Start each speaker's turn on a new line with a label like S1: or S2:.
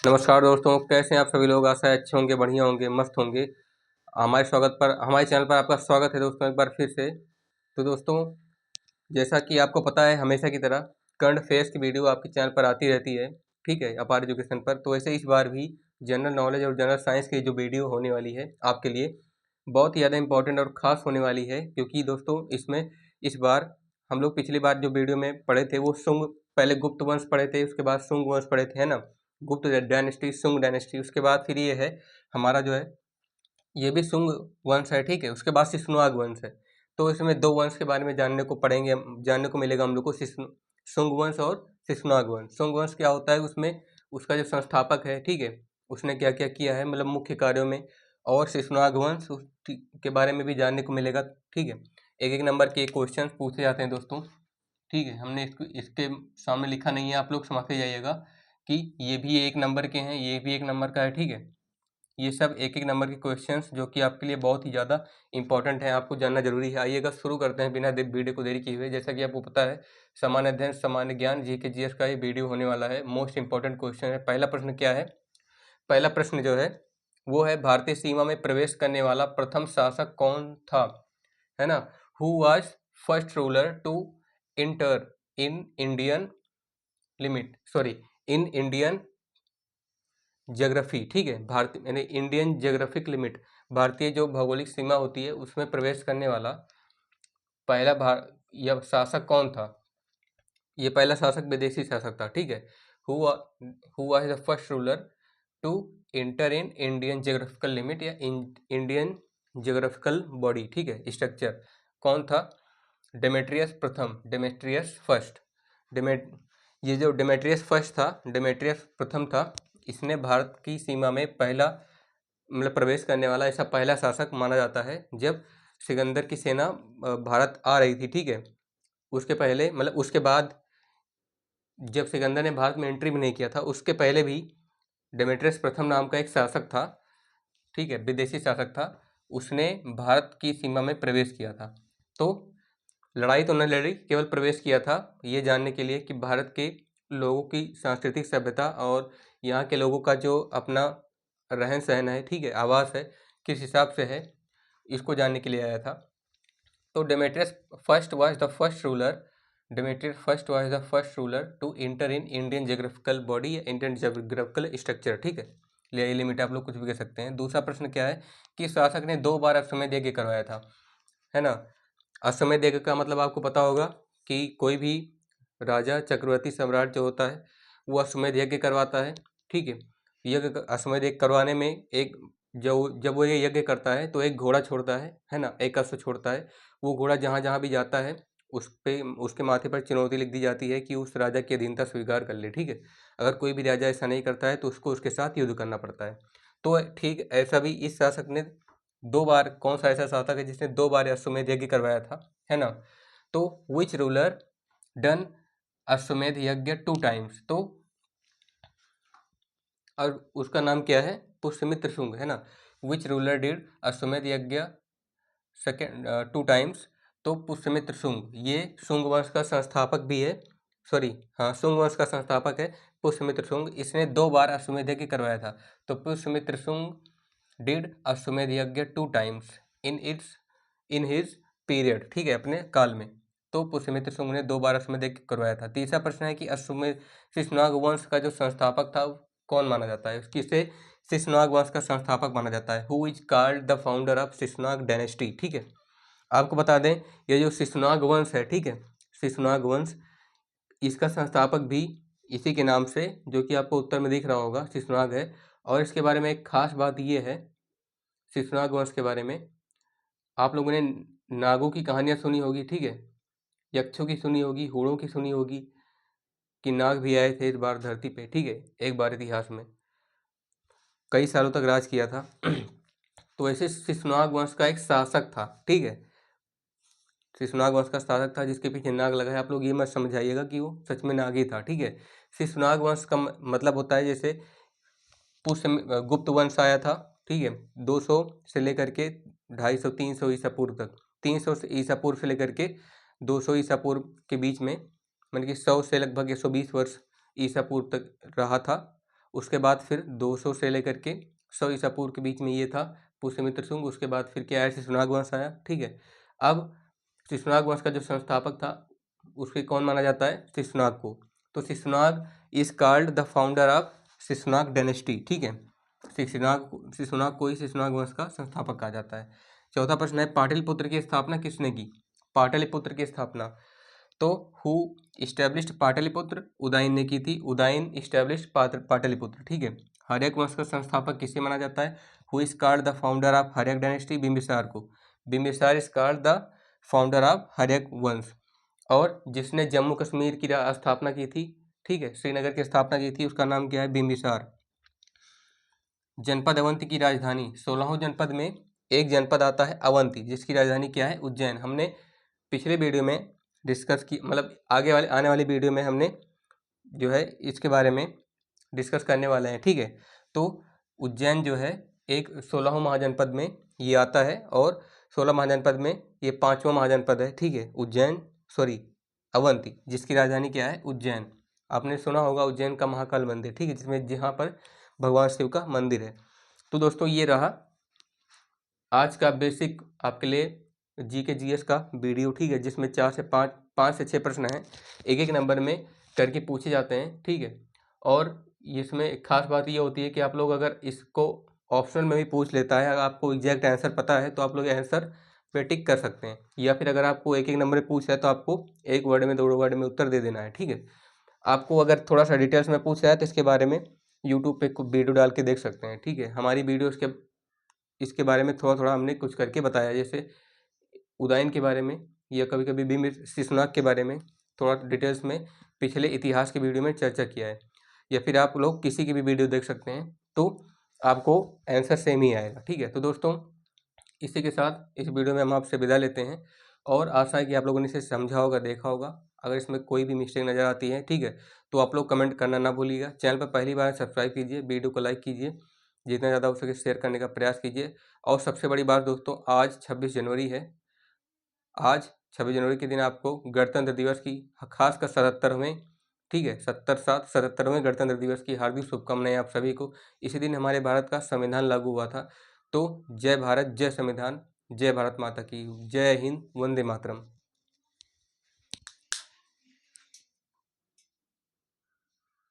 S1: नमस्कार दोस्तों, कैसे हैं आप सभी लोग। आशा है अच्छे होंगे, बढ़िया होंगे, मस्त होंगे। हमारे चैनल पर आपका स्वागत है दोस्तों, एक बार फिर से। तो दोस्तों, जैसा कि आपको पता है, हमेशा की तरह करंट अफेयर्स की वीडियो आपके चैनल पर आती रहती है, ठीक है, अपार एजुकेशन पर। तो वैसे इस बार भी जनरल नॉलेज और जनरल साइंस की जो वीडियो होने वाली है आपके लिए बहुत ही ज़्यादा इंपॉर्टेंट और ख़ास होने वाली है, क्योंकि दोस्तों इसमें इस बार हम लोग पिछली बार जो वीडियो में पढ़े थे वो शुंग, पहले गुप्त वंश पढ़े थे, उसके बाद शुंग वंश पढ़े थे, है ना। गुप्त डायनेस्टी, शुंग डायनेस्टी, उसके बाद फिर ये है हमारा जो है, ये भी शुंग वंश है, ठीक है। उसके बाद शिशुनाग वंश है। तो इसमें दो वंश के बारे में जानने को पड़ेंगे, जानने को मिलेगा हम लोग को, शुंग वंश और शिशुनाग वंश। शुंग वंश क्या होता है, उसमें उसका जो संस्थापक है, ठीक है, उसने क्या क्या किया है, मतलब मुख्य कार्यों में। और शिशुनाग वंश के बारे में भी जानने को मिलेगा, ठीक है। एक एक नंबर के क्वेश्चन पूछे जाते हैं दोस्तों, ठीक है। हमने इसके सामने लिखा नहीं है, आप लोग समझते जाइएगा कि ये भी एक नंबर के हैं, ये भी एक नंबर का है, ठीक है। ये सब एक एक नंबर के क्वेश्चंस जो कि आपके लिए बहुत ही ज़्यादा इंपॉर्टेंट है, आपको जानना जरूरी है। आइएगा शुरू करते हैं बिना वीडियो को देरी किए हुए। जैसा कि आपको पता है, सामान्य अध्ययन सामान्य ज्ञान जीके जीएस का ये वीडियो होने वाला है। मोस्ट इंपॉर्टेंट क्वेश्चन है। पहला प्रश्न क्या है, पहला प्रश्न जो है वो है, भारतीय सीमा में प्रवेश करने वाला प्रथम शासक कौन था, है ना। Who was first ruler to enter in Indian limit, sorry, in Indian geography, ठीक है, भारतीय यानी इंडियन ज्योग्राफिक लिमिट, भारतीय जो भौगोलिक सीमा होती है उसमें प्रवेश करने वाला पहला यह शासक कौन था। ये पहला शासक विदेशी शासक था, ठीक है। Who was the first ruler to enter in Indian geographical limit या इंडियन ज्योग्राफिकल बॉडी, ठीक है, स्ट्रक्चर। कौन था, डेमेट्रियस प्रथम, डेमेट्रियस फर्स्ट। डेमेट ये जो डेमेट्रियस फर्स्ट था, डेमेट्रियस प्रथम था, इसने भारत की सीमा में पहला, मतलब प्रवेश करने वाला ऐसा पहला शासक माना जाता है। जब सिकंदर की सेना भारत आ रही थी, ठीक है, उसके पहले, मतलब उसके बाद, जब सिकंदर ने भारत में एंट्री भी नहीं किया था, उसके पहले भी डेमेट्रियस प्रथम नाम का एक शासक था, ठीक है, विदेशी शासक था। उसने भारत की सीमा में प्रवेश किया था। तो लड़ाई तो नहीं लड़ी, केवल प्रवेश किया था, ये जानने के लिए कि भारत के लोगों की सांस्कृतिक सभ्यता और यहाँ के लोगों का जो अपना रहन सहन है, ठीक है, आवास है, किस हिसाब से है, इसको जानने के लिए आया था। तो Demetrius first was the first ruler, Demetrius first was the first ruler to enter in Indian geographical body या इंडियन ज्योग्राफिकल स्ट्रक्चर, ठीक है। ले लिमिट आप लोग कुछ भी कह सकते हैं। दूसरा प्रश्न क्या है कि शासक ने 2 बार अश्वमेध यज्ञ करवाया था, है ना। अश्वमेध यज्ञ का मतलब आपको पता होगा कि कोई भी राजा, चक्रवर्ती सम्राट जो होता है वो अश्वमेध यज्ञ करवाता है, ठीक है। अश्वमेध यज्ञ करवाने में एक, जब वो ये यज्ञ करता है तो एक घोड़ा छोड़ता है ना, एक अश्व छोड़ता है। वो घोड़ा जहाँ जहाँ भी जाता है उस पे, उसके माथे पर चुनौती लिख दी जाती है कि उस राजा की अधीनता स्वीकार कर ले, ठीक है। अगर कोई भी राजा ऐसा नहीं करता है तो उसको उसके साथ युद्ध करना पड़ता है। तो ठीक ऐसा भी इस शासक ने 2 बार, कौन सा ऐसा शासक है जिसने 2 बार अश्वमेध यज्ञ करवाया था, है ना। तो विच रूलर डन अश्वमेध यज्ञ 2 टाइम्स, तो और उसका नाम क्या है, पुष्यमित्र शुंग, है ना। विच रूलर डिड अश्वमेध यज्ञ सेकेंड 2 टाइम्स, तो पुष्यमित्र शुंग, ये शुंग वंश का संस्थापक भी है, सॉरी, हाँ, शुंग वंश का संस्थापक है पुष्यमित्र शुंग। इसने 2 बार अश्वमेध यज्ञ करवाया था। तो पुष्यमित्र शुंग डिड अश्वमेध यज्ञ 2 टाइम्स इन हिज पीरियड, ठीक है, अपने काल में। तो पुष्यमित्र शुंग ने 2 बार अश्वमेध यज्ञ करवाया था। तीसरा प्रश्न है कि अश्वमेध शिशुनाग वंश का जो संस्थापक था कौन माना जाता है, किसे शिशुनाग वंश का संस्थापक माना जाता है। Who is called the founder of Shishunaga dynasty, ठीक है। आपको बता दें, ये जो शिशुनाग वंश है, ठीक है, शिशुनाग वंश, इसका संस्थापक भी इसी के नाम से, जो कि आपको उत्तर में दिख रहा होगा, शिशुनाग है। और इसके बारे में एक खास बात ये है, शिशुनाग वंश के बारे में, आप लोगों ने नागों की कहानियाँ सुनी होगी, ठीक है, यक्षों की सुनी होगी, हूणों की सुनी होगी, कि नाग भी आए थे इस बार धरती पे, ठीक है, एक बार इतिहास में, कई सालों तक राज किया था। तो ऐसे शिशुनाग वंश का एक शासक था, ठीक है, शिशुनाग वंश का शासक था जिसके पीछे नाग लगा है। आप लोग ये मत समझाइएगा कि वो सच में नाग ही था, ठीक है। शिशुनाग वंश का मतलब होता है, जैसे गुप्त वंश आया था, ठीक है, 200 से लेकर के 250 300 ईसा पूर्व तक, 300 ईसा पूर्व से लेकर के 200 ईसा पूर्व के बीच में, मतलब कि 100 से लगभग 120 वर्ष ईसा पूर्व तक रहा था। उसके बाद फिर 200 से लेकर के 100 ईसा पूर्व के बीच में ये था पुष्यमित्र शुंग। उसके बाद फिर क्या है, शिशुनाग वंश आया। ठीक है, अब शिशुनाग वंश का जो संस्थापक था उसके कौन माना जाता है, शिशुनाग को। तो Shishunaga is called the founder of Shishunaga dynasty. ठीक है, शिशुनाग को ही शिशुनाग वंश का संस्थापक कहा जाता है। चौथा प्रश्न है, पाटलिपुत्र की स्थापना किसने की। पाटलिपुत्र की स्थापना तो हु इस्टेब्लिश्ड पाटलिपुत्र, उदयन ने की थी। उदयन इस्टेब्लिश्ड पाटलिपुत्र। ठीक है, हर्यक वंश का संस्थापक किसे माना जाता है, who is called the founder of Haryanka dynasty, Bimbisara को। Bimbisara is called the founder of Haryanka वंश। और जिसने जम्मू कश्मीर की स्थापना की थी, ठीक है, श्रीनगर की स्थापना की थी, उसका नाम क्या है, बिंबिसार। जनपद अवंती की राजधानी, 16 जनपद में एक जनपद आता है अवंती, जिसकी राजधानी क्या है, उज्जैन। हमने पिछले वीडियो में डिस्कस की, मतलब आने वाली वीडियो में हमने जो है इसके बारे में डिस्कस करने वाले हैं। ठीक है, तो उज्जैन जो है एक 16 महाजनपद में ये आता है, और 16 महाजनपद में ये 5वां महाजनपद है। ठीक है, अवंती, जिसकी राजधानी क्या है, उज्जैन। आपने सुना होगा उज्जैन का महाकाल मंदिर, ठीक है, जिसमें जहाँ पर भगवान शिव का मंदिर है। तो दोस्तों ये रहा आज का बेसिक आपके लिए जीके जीएस का वीडियो। ठीक है, जिसमें 5 से 6 प्रश्न हैं, एक नंबर में करके पूछे जाते हैं। ठीक है, और इसमें एक खास बात ये होती है कि आप लोग अगर इसको ऑप्शनल में भी पूछ लेता है, अगर आपको एग्जैक्ट आंसर पता है तो आप लोग आंसर पे टिक कर सकते हैं, या फिर अगर आपको एक नंबर में पूछ रहा है तो आपको 1 वर्ड में 2 वर्ड में उत्तर दे देना है। ठीक है, आपको अगर थोड़ा सा डिटेल्स में पूछ रहा है तो इसके बारे में यूट्यूब पे वीडियो डाल के देख सकते हैं। ठीक है, हमारी वीडियो इसके बारे में थोड़ा थोड़ा हमने कुछ करके बताया, जैसे उदयन के बारे में या कभी कभी भी शिशुनाग के बारे में थोड़ा डिटेल्स में पिछले इतिहास के वीडियो में चर्चा किया है, या फिर आप लोग किसी की भी वीडियो देख सकते हैं तो आपको आंसर सेम ही आएगा। ठीक है, तो दोस्तों इसी के साथ इस वीडियो में हम आपसे विदा लेते हैं, और आशा है कि आप लोगों ने इसे समझा होगा, देखा होगा। अगर इसमें कोई भी मिस्टेक नज़र आती है, ठीक है, तो आप लोग कमेंट करना ना भूलिएगा। चैनल पर पहली बार सब्सक्राइब कीजिए, वीडियो को लाइक कीजिए, जितना ज़्यादा हो सके शेयर करने का प्रयास कीजिए। और सबसे बड़ी बात दोस्तों, आज 26 जनवरी है। आज 26 जनवरी के दिन आपको गणतंत्र दिवस की खासकर 77वें, ठीक है, 77वें गणतंत्र दिवस की हार्दिक शुभकामनाएं आप सभी को। इसी दिन हमारे भारत का संविधान लागू हुआ था। तो जय भारत, जय संविधान, जय भारत माता की, जय हिंद, वंदे मातरम।